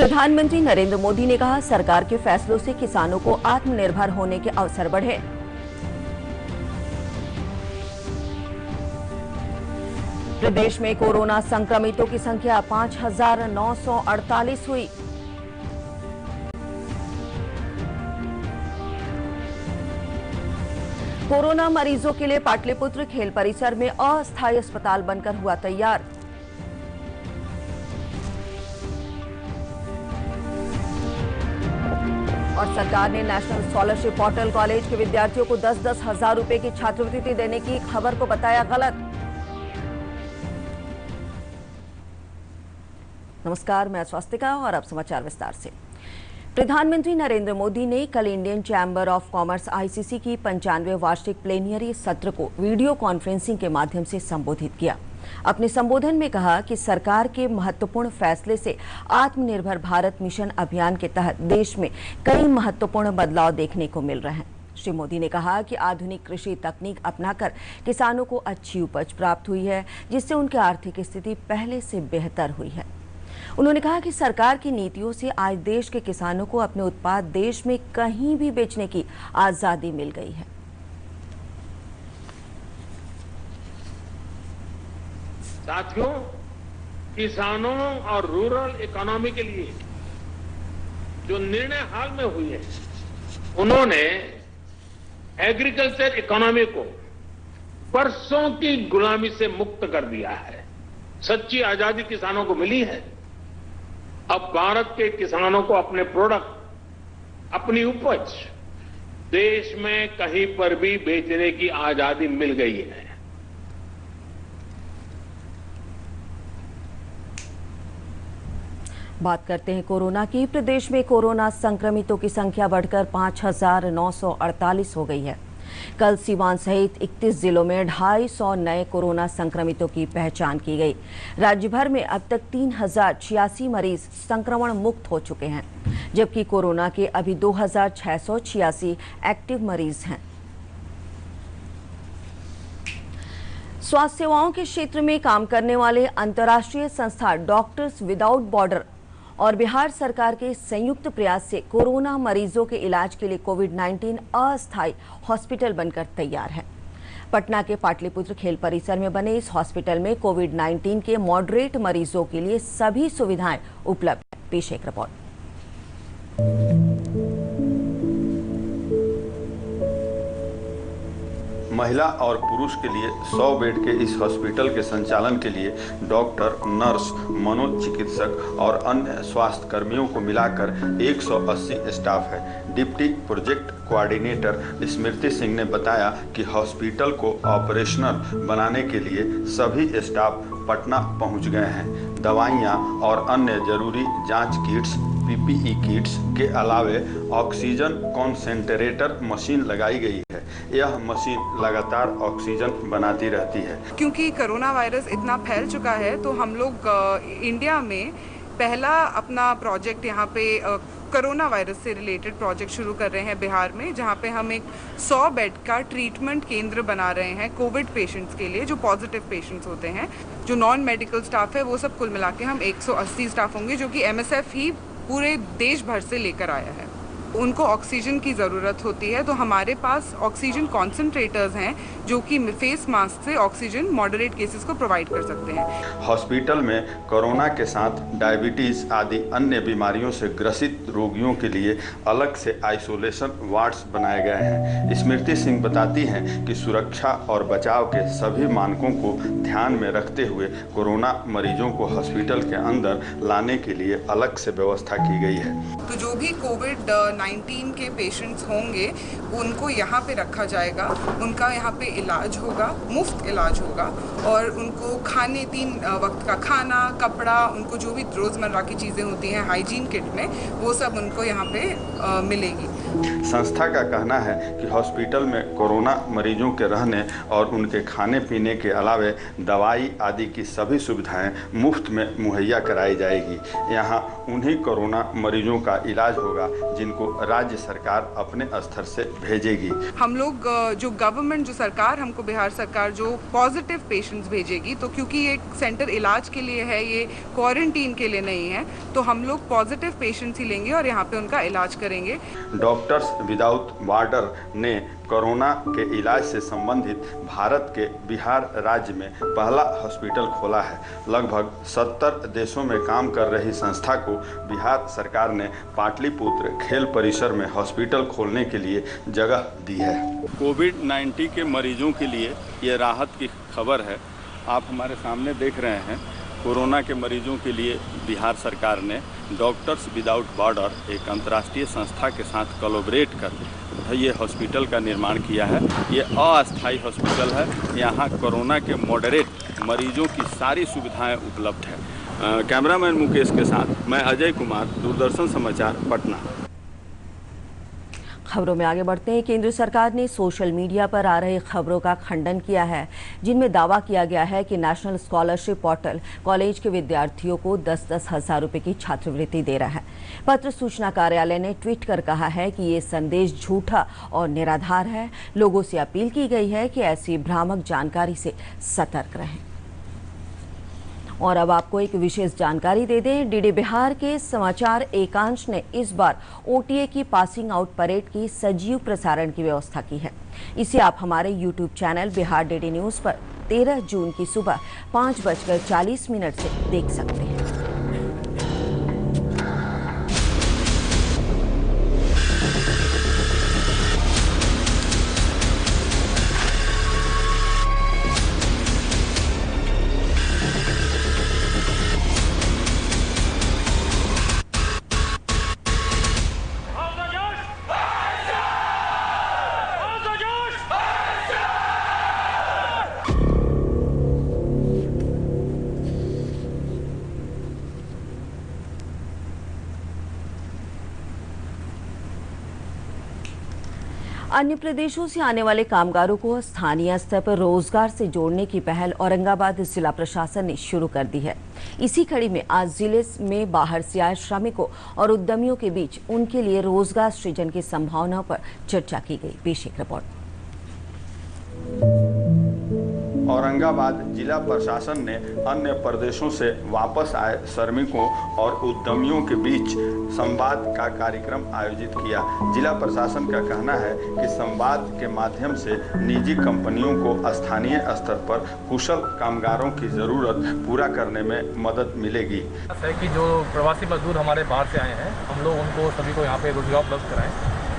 प्रधानमंत्री नरेंद्र मोदी ने कहा, सरकार के फैसलों से किसानों को आत्मनिर्भर होने के अवसर बढ़े। प्रदेश में कोरोना संक्रमितों की संख्या 5,948 हुई। कोरोना मरीजों के लिए पाटलिपुत्र खेल परिसर में अस्थायी अस्पताल बनकर हुआ तैयार। और सरकार ने नेशनल स्कॉलरशिप पोर्टल कॉलेज के विद्यार्थियों को 10-10 हजार रुपए की छात्रवृत्ति देने की खबर को बताया गलत। नमस्कार, मैं स्वास्तिका और अब समाचार विस्तार से। प्रधानमंत्री नरेंद्र मोदी ने कल Indian chamber of commerce ICC की 95वें वार्षिक प्लेनियरी सत्र को वीडियो कॉन्फ्रेंसिंग के माध्यम से संबोधित किया। अपने संबोधन में कहा कि सरकार के महत्वपूर्ण फैसले से आत्मनिर्भर भारत मिशन अभियान के तहत देश में कई महत्वपूर्ण बदलाव देखने को मिल रहे हैं। श्री मोदी ने कहा कि आधुनिक कृषि तकनीक अपनाकर किसानों को अच्छी उपज प्राप्त हुई है, जिससे उनकी आर्थिक स्थिति पहले से बेहतर हुई है। उन्होंने कहा कि सरकार की नीतियों से आज देश के किसानों को अपने उत्पाद देश में कहीं भी बेचने की आजादी मिल गई है। साथियों, किसानों और रूरल इकोनॉमी के लिए जो निर्णय हाल में हुए हैं, उन्होंने एग्रीकल्चर इकोनॉमी को वर्षों की गुलामी से मुक्त कर दिया है। सच्ची आजादी किसानों को मिली है। अब भारत के किसानों को अपने प्रोडक्ट, अपनी उपज देश में कहीं पर भी बेचने की आजादी मिल गई है। बात करते हैं कोरोना की। प्रदेश में कोरोना संक्रमितों की संख्या बढ़कर 5,948 हो गई है। कल सीवान सहित 31 जिलों में 250 नए कोरोना संक्रमितों की पहचान की गई। राज्य भर में अब तक 3,086 मरीज संक्रमण मुक्त हो चुके हैं, जबकि कोरोना के अभी 2,686 एक्टिव मरीज हैं। स्वास्थ्य सेवाओं के क्षेत्र में काम करने वाले अंतर्राष्ट्रीय संस्था डॉक्टर्स विदाउट बॉर्डर और बिहार सरकार के संयुक्त प्रयास से कोरोना मरीजों के इलाज के लिए कोविड-19 अस्थायी हॉस्पिटल बनकर तैयार है। पटना के पाटलिपुत्र खेल परिसर में बने इस हॉस्पिटल में कोविड-19 के मॉडरेट मरीजों के लिए सभी सुविधाएं उपलब्ध हैं। पेश एक रिपोर्ट। महिला और पुरुष के लिए 100 बेड के इस हॉस्पिटल के संचालन के लिए डॉक्टर, नर्स, मनोचिकित्सक और अन्य स्वास्थ्य कर्मियों को मिलाकर 180 स्टाफ है। डिप्टी प्रोजेक्ट कोऑर्डिनेटर स्मृति सिंह ने बताया कि हॉस्पिटल को ऑपरेशनल बनाने के लिए सभी स्टाफ पटना पहुंच गए हैं। दवाइयां और अन्य जरूरी जांच किट्स, पीपीई किट्स के अलावे ऑक्सीजन कॉन्सेंट्रेटर मशीन लगाई गई है। यह मशीन लगातार ऑक्सीजन बनाती रहती है। क्योंकि कोरोना वायरस इतना फैल चुका है, तो हम लोग इंडिया में पहला अपना प्रोजेक्ट यहाँ पे कोरोना वायरस से रिलेटेड प्रोजेक्ट शुरू कर रहे हैं बिहार में, जहाँ पे हम एक 100 बेड का ट्रीटमेंट केंद्र बना रहे हैं कोविड पेशेंट्स के लिए, जो पॉजिटिव पेशेंट्स होते हैं। जो नॉन मेडिकल स्टाफ है वो सब कुल मिला के हम 180 स्टाफ होंगे, जो कि MSF ही पूरे देश भर से लेकर आया है। उनको ऑक्सीजन की ज़रूरत होती है, तो हमारे पास ऑक्सीजन कॉन्सेंट्रेटर्स हैं जो कि फेस मास्क से ऑक्सीजन मॉडरेट केसेस को प्रोवाइड कर सकते हैं। हॉस्पिटल में कोरोना के साथ डायबिटीज़ आदि अन्य बीमारियों से ग्रसित रोगियों के लिए अलग से आइसोलेशन वार्ड्स बनाए गए हैं। स्मृति सिंह बताती हैं कि सुरक्षा और बचाव के सभी मानकों को ध्यान में रखते हुए कोरोना मरीजों को हॉस्पिटल के अंदर लाने के लिए अलग से व्यवस्था की गई है। तो जो भी कोविड-19 के पेशेंट्स होंगे उनको यहाँ पे रखा जाएगा, उनका यहाँ पे इलाज होगा, मुफ्त इलाज होगा, और उनको खाने 3 वक्त का खाना, कपड़ा, उनको जो भी रोज़मर्रा की चीज़ें होती हैं हाइजीन किट में, वो सब उनको यहाँ पे मिलेगी। संस्था का कहना है कि हॉस्पिटल में कोरोना मरीजों के रहने और उनके खाने पीने के अलावे दवाई आदि की सभी सुविधाएं मुफ्त में मुहैया कराई जाएगी। यहाँ उन्हीं कोरोना मरीजों का इलाज होगा जिनको राज्य सरकार अपने स्तर से भेजेगी। हम लोग जो गवर्नमेंट, जो सरकार, हमको बिहार सरकार जो पॉजिटिव पेशेंट्स भेजेगी, तो क्योंकि ये सेंटर इलाज के लिए है, ये क्वारंटीन के लिए नहीं है, तो हम लोग पॉजिटिव पेशेंट्स ही लेंगे और यहाँ पे उनका इलाज करेंगे। डॉक्टर्स विदाउट बॉर्डर ने कोरोना के इलाज से संबंधित भारत के बिहार राज्य में पहला हॉस्पिटल खोला है। लगभग 70 देशों में काम कर रही संस्था को बिहार सरकार ने पाटलिपुत्र खेल परिसर में हॉस्पिटल खोलने के लिए जगह दी है। कोविड-19 के मरीजों के लिए ये राहत की खबर है। आप हमारे सामने देख रहे हैं, कोरोना के मरीजों के लिए बिहार सरकार ने डॉक्टर्स विदाउट बॉर्डर एक अंतर्राष्ट्रीय संस्था के साथ कोलैबोरेट कर ये हॉस्पिटल का निर्माण किया है। ये अस्थायी हॉस्पिटल है। यहाँ कोरोना के मॉडरेट मरीजों की सारी सुविधाएं उपलब्ध है। कैमरामैन मुकेश के साथ मैं अजय कुमार, दूरदर्शन समाचार, पटना। खबरों में आगे बढ़ते हैं। केंद्र सरकार ने सोशल मीडिया पर आ रही खबरों का खंडन किया है जिनमें दावा किया गया है कि नेशनल स्कॉलरशिप पोर्टल कॉलेज के विद्यार्थियों को 10-10 हज़ार रुपये की छात्रवृत्ति दे रहा है। पत्र सूचना कार्यालय ने ट्वीट कर कहा है कि ये संदेश झूठा और निराधार है। लोगों से अपील की गई है कि ऐसी भ्रामक जानकारी से सतर्क रहें। और अब आपको एक विशेष जानकारी दे दें, डीडी बिहार के समाचार एकांश ने इस बार ओटीए की पासिंग आउट परेड की सजीव प्रसारण की व्यवस्था की है। इसे आप हमारे YouTube channel Bihar DD news पर 13 जून की सुबह 5:40 से देख सकते हैं। अन्य प्रदेशों से आने वाले कामगारों को स्थानीय स्तर पर रोजगार से जोड़ने की पहल औरंगाबाद जिला प्रशासन ने शुरू कर दी है। इसी कड़ी में आज जिले में बाहर से आए श्रमिकों और उद्यमियों के बीच उनके लिए रोजगार सृजन की संभावनाओं पर चर्चा की गई। पेश एक रिपोर्ट। औरंगाबाद जिला प्रशासन ने अन्य प्रदेशों से वापस आए श्रमिकों और उद्यमियों के बीच संवाद का कार्यक्रम आयोजित किया। जिला प्रशासन का कहना है कि संवाद के माध्यम से निजी कंपनियों को स्थानीय स्तर पर कुशल कामगारों की जरूरत पूरा करने में मदद मिलेगी। कि जो प्रवासी मजदूर हमारे बाहर से आए हैं, हम लोग उनको सभी को यहाँ पे रोजगार उपलब्ध कराएं।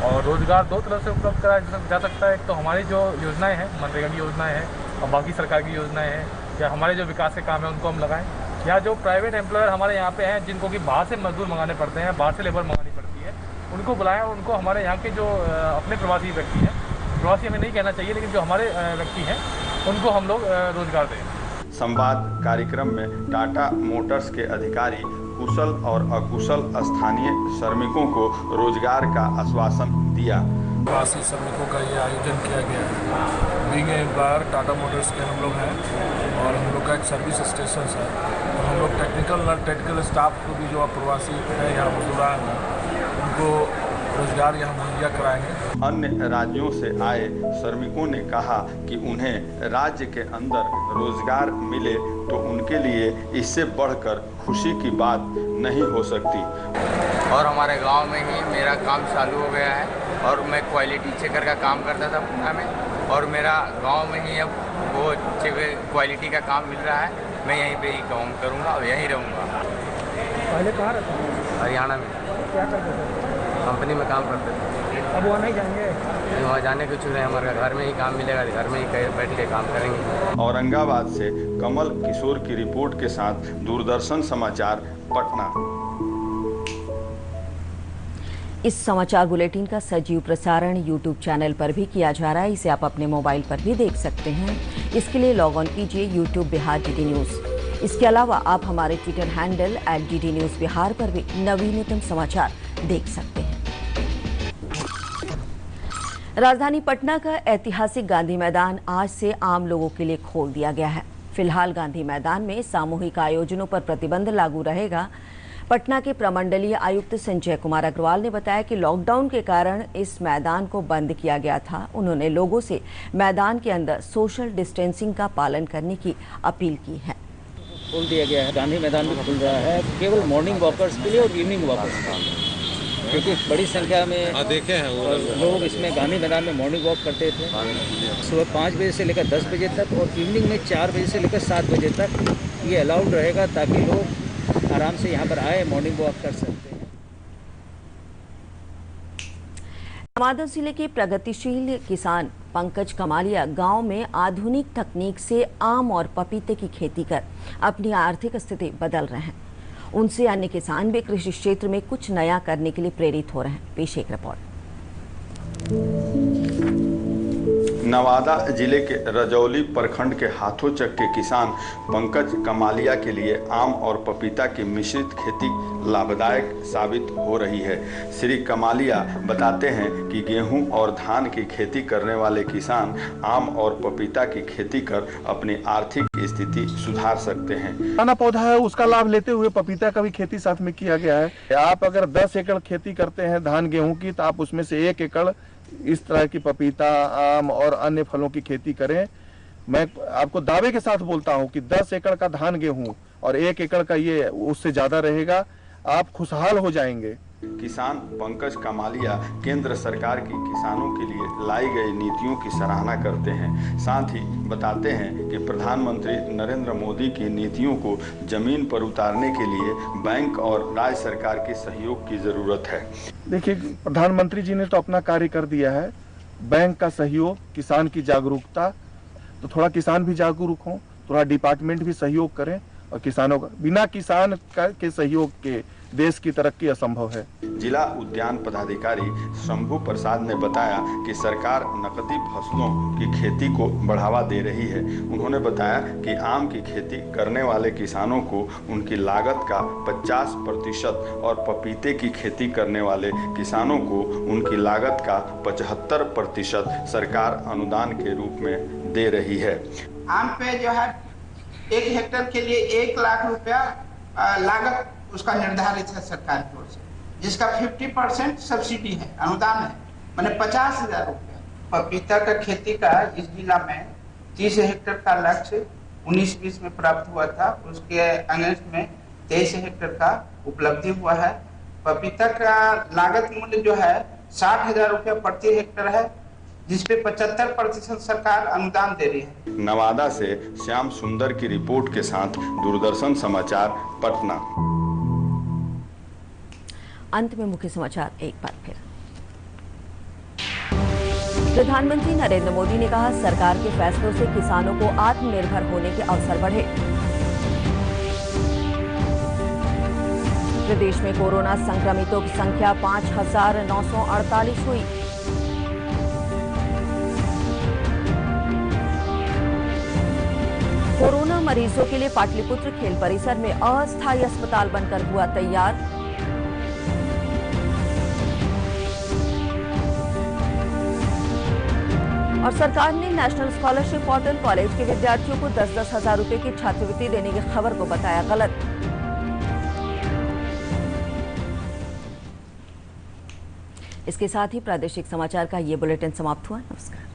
और रोजगार दो तरह से उपलब्ध कराया जा सकता है। एक तो हमारी जो योजनाएं हैं, मनरेगा की योजनाएं हैं और बाकी सरकार की योजनाएं हैं, या हमारे जो विकास के काम है उनको हम लगाएं, या जो प्राइवेट एम्प्लॉयर हमारे यहाँ पे हैं जिनको कि बाहर से मजदूर मंगाने पड़ते हैं, बाहर से लेबर मंगानी पड़ती है, उनको बुलाएं और उनको हमारे यहाँ के जो अपने प्रवासी व्यक्ति हैं, प्रवासी हमें नहीं कहना चाहिए, लेकिन जो हमारे व्यक्ति हैं उनको हम लोग रोजगार दें। संवाद कार्यक्रम में टाटा मोटर्स के अधिकारी कुशल और अकुशल स्थानीय श्रमिकों को रोजगार का आश्वासन दिया। प्रवासी श्रमिकों का ये आयोजन किया गया है। बीइंग एम्प्लॉयर टाटा मोटर्स के हम लोग हैं और हम लोग का एक सर्विस स्टेशन है, तो हम लोग टेक्निकल स्टाफ को भी जो प्रवासी है यहाँ मजदूर हैं उनको रोजगार यहाँ मुहैया कराएंगे। अन्य राज्यों से आए श्रमिकों ने कहा कि उन्हें राज्य के अंदर रोजगार मिले तो उनके लिए इससे बढ़कर खुशी की बात नहीं हो सकती। और हमारे गांव में ही मेरा काम चालू हो गया है और मैं क्वालिटी चेकर का काम करता था पूना में, और मेरा गांव में ही अब वो क्वालिटी का काम मिल रहा है। मैं यहीं पे ही काम करूँगा और यहीं रहूँगा। पहले कहाँ रहते थे? हरियाणा में। क्या करते थे? कंपनी में काम करते थे। अब वहाँ नहीं जाएंगे? वहाँ जाने को चुने, हमारे घर में ही काम मिलेगा, घर में ही बैठ के काम करेंगे। औरंगाबाद से कमल किशोर की रिपोर्ट के साथ दूरदर्शन समाचार, पटना। इस समाचार बुलेटिन का सजीव प्रसारण यूट्यूब चैनल पर भी किया जा रहा है। इसे आप अपने मोबाइल पर भी देख सकते हैं। इसके लिए लॉग ऑन कीजिए यूट्यूब बिहार डीडी न्यूज़। इसके अलावा आप हमारे Twitter handle @DD News Bihar पर भी नवीनतम समाचार देख सकते हैं। राजधानी पटना का ऐतिहासिक गांधी मैदान आज से आम लोगों के लिए खोल दिया गया है। फिलहाल गांधी मैदान में सामूहिक आयोजनों पर प्रतिबंध लागू रहेगा। पटना के प्रमंडलीय आयुक्त संजय कुमार अग्रवाल ने बताया कि लॉकडाउन के कारण इस मैदान को बंद किया गया था। उन्होंने लोगों से मैदान के अंदर सोशल डिस्टेंसिंग का पालन करने की अपील की है। खोल दिया गया है, गांधी मैदान भी खुल रहा है केवल मॉर्निंग वॉकर्स के लिए और इवनिंग वॉकर्स के लिए, क्योंकि बड़ी संख्या में देखे हैं वो लोग इसमें गांधी मैदान में मॉर्निंग वॉक करते थे। सुबह 5 बजे से लेकर 10 बजे तक और इवनिंग में 4 बजे से लेकर 7 बजे तक ये अलाउड रहेगा, ताकि लोग आराम से यहाँ पर आए, मॉर्निंग वॉक कर सकते हैं। नवादा जिले के प्रगतिशील किसान पंकज कमालिया गांव में आधुनिक तकनीक से आम और पपीते की खेती कर अपनी आर्थिक स्थिति बदल रहे हैं। उनसे अन्य किसान भी कृषि क्षेत्र में कुछ नया करने के लिए प्रेरित हो रहे हैं। पेश एक रिपोर्ट। नवादा जिले के रजौली प्रखंड के हाथोचक के किसान पंकज कमालिया के लिए आम और पपीता की मिश्रित खेती लाभदायक साबित हो रही है। श्री कमालिया बताते हैं कि गेहूं और धान की खेती करने वाले किसान आम और पपीता की खेती कर अपनी आर्थिक स्थिति सुधार सकते हैं। खाना पौधा है, उसका लाभ लेते हुए पपीता का भी खेती साथ में किया गया है। आप अगर 10 एकड़ खेती करते हैं धान गेहूं की, तो आप उसमें से 1 एकड़ इस तरह की पपीता, आम और अन्य फलों की खेती करें। मैं आपको दावे के साथ बोलता हूं कि 10 एकड़ का धान गेहूं और 1 एकड़ का ये उससे ज्यादा रहेगा, आप खुशहाल हो जाएंगे। किसान पंकज कमालिया केंद्र सरकार की किसानों के लिए लाई गई नीतियों की सराहना करते हैं। साथ ही बताते हैं कि प्रधानमंत्री नरेंद्र मोदी की नीतियों को जमीन पर उतारने के लिए बैंक और राज्य सरकार के सहयोग की जरूरत है। देखिए, प्रधानमंत्री जी ने तो अपना कार्य कर दिया है। बैंक का सहयोग, किसान की जागरूकता, तो थोड़ा किसान भी जागरूक हों, थोड़ा डिपार्टमेंट भी सहयोग करें। और किसानों का बिना किसान के सहयोग के देश की तरक्की असंभव है। जिला उद्यान पदाधिकारी शंभू प्रसाद ने बताया कि सरकार नकदी फसलों की खेती को बढ़ावा दे रही है। उन्होंने बताया कि आम की खेती करने वाले किसानों को उनकी लागत का 50% और पपीते की खेती करने वाले किसानों को उनकी लागत का 75% सरकार अनुदान के रूप में दे रही है। आम पे जो है 1 हेक्टेयर के लिए 1 लाख रुपया लागत उसका निर्धारित है सरकार की ओर से, जिसका 50% सब्सिडी है, अनुदान है, माने 50,000 रुपया। पपीता का खेती का इस जिला में 30 हेक्टेयर का लक्ष्य 19-20 में प्राप्त हुआ था। उसके अगेंस्ट में 23 हेक्टेयर का उपलब्धि हुआ है। पपीता का लागत मूल्य जो है 60,000 रुपया प्रति हेक्टेयर है, जिसपे 75% सरकार अनुदान दे रही है। नवादा से श्याम सुंदर की रिपोर्ट के साथ दूरदर्शन समाचार पटना। अंत में मुख्य समाचार एक बार फिर। प्रधानमंत्री नरेंद्र मोदी ने कहा, सरकार के फैसलों से किसानों को आत्मनिर्भर होने के अवसर बढ़े। प्रदेश में कोरोना संक्रमितों की संख्या 5,948 हुई। कोरोना मरीजों के लिए पाटलिपुत्र खेल परिसर में अस्थायी अस्पताल बनकर हुआ तैयार। और सरकार ने नेशनल स्कॉलरशिप पोर्टल कॉलेज के विद्यार्थियों को 10-10 हजार रुपए की छात्रवृत्ति देने की खबर को बताया गलत। इसके साथ ही प्रादेशिक समाचार का ये बुलेटिन समाप्त हुआ। नमस्कार।